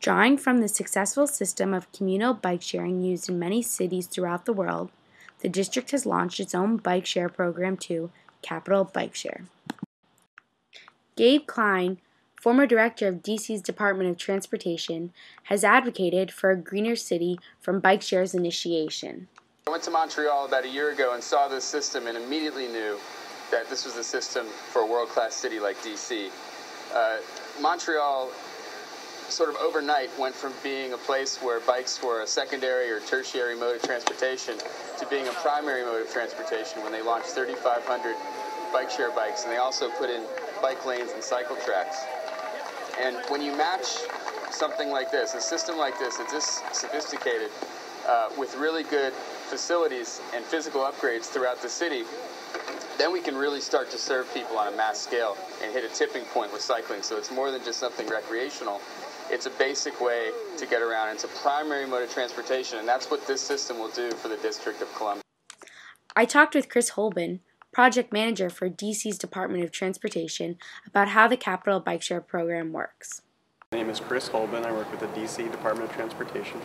Drawing from the successful system of communal bike sharing used in many cities throughout the world, the district has launched its own bike share program too, Capital Bike Share. Gabe Klein, former director of DC's Department of Transportation, has advocated for a greener city from bike share's initiation. I went to Montreal about a year ago and saw this system and immediately knew that this was the system for a world-class city like DC. Montreal sort of overnight went from being a place where bikes were a secondary or tertiary mode of transportation to being a primary mode of transportation when they launched 3,500 bike share bikes, and they also put in bike lanes and cycle tracks. And when you match something like this, a system like this, it's this sophisticated, with really good facilities and physical upgrades throughout the city, then we can really start to serve people on a mass scale and hit a tipping point with cycling. So it's more than just something recreational. It's a basic way to get around. It's a primary mode of transportation, and that's what this system will do for the District of Columbia. I talked with Chris Holben, project manager for DC's Department of Transportation, about how the Capital Bike Share program works. My name is Chris Holben. I work with the DC Department of Transportation.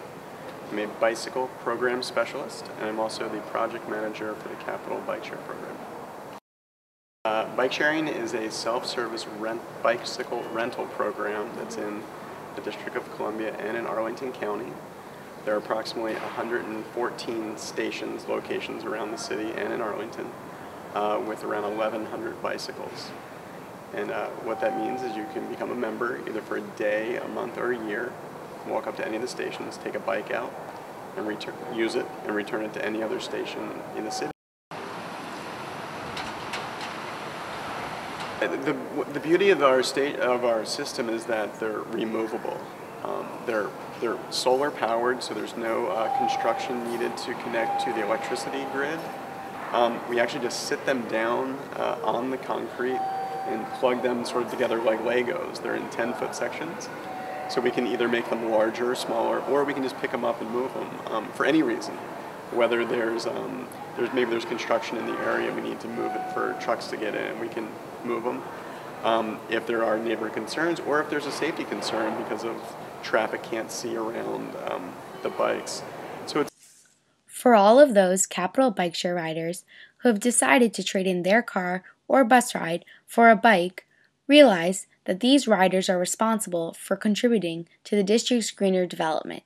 I'm a bicycle program specialist, and I'm also the project manager for the Capital Bike Share program. Bike sharing is a self-service bicycle rental program that's in the District of Columbia and in Arlington County. There are approximately 114 stations, locations around the city and in Arlington, with around 1,100 bicycles. And what that means is you can become a member either for a day, a month, or a year. Walk up to any of the stations, take a bike out, and use it, and return it to any other station in the city. The beauty of our system is that they're removable. They're solar powered, so there's no construction needed to connect to the electricity grid. We actually just sit them down on the concrete and plug them sort of together like Legos. They're in 10-foot sections. So we can either make them larger or smaller, or we can just pick them up and move them for any reason. Whether maybe there's construction in the area, we need to move it for trucks to get in, we can move them. If there are neighborhood concerns, or if there's a safety concern because of traffic can't see around the bikes. For all of those Capital Bike Share riders who have decided to trade in their car or bus ride for a bike, realize that these riders are responsible for contributing to the district's greener development.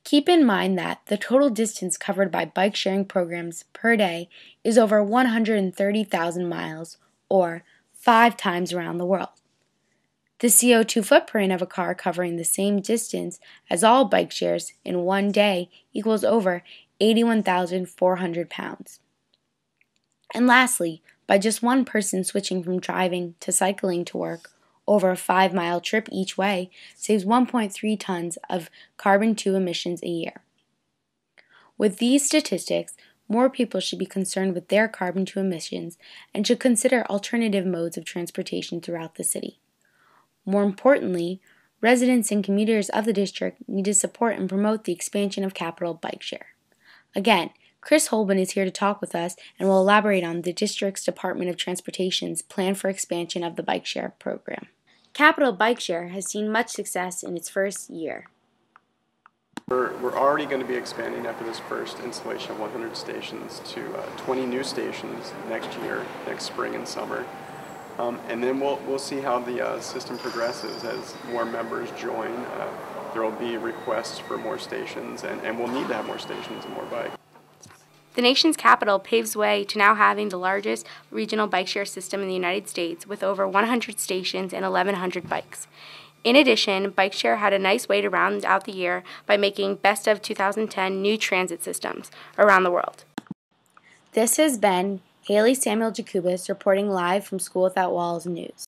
Keep in mind that the total distance covered by bike sharing programs per day is over 130,000 miles, or 5 times around the world. The CO2 footprint of a car covering the same distance as all bike shares in one day equals over 81,400 pounds. And lastly, by just one person switching from driving to cycling to work, over a 5-mile trip each way saves 1.3 tons of carbon-2 emissions a year. With these statistics, more people should be concerned with their carbon-2 emissions and should consider alternative modes of transportation throughout the city. More importantly, residents and commuters of the district need to support and promote the expansion of Capital Bike Share. Again, Chris Holben is here to talk with us and will elaborate on the district's Department of Transportation's plan for expansion of the Bike Share program. Capital Bike Share has seen much success in its first year. We're already going to be expanding after this first installation of 100 stations to 20 new stations next year, next spring and summer. And then we'll see how the system progresses as more members join. There will be requests for more stations, and we'll need to have more stations and more bikes. The nation's capital paves way to now having the largest regional bike share system in the United States with over 100 stations and 1,100 bikes. In addition, Bike Share had a nice way to round out the year by making Best of 2010 new transit systems around the world. This has been Haley Samuel Jacobus reporting live from School Without Walls News.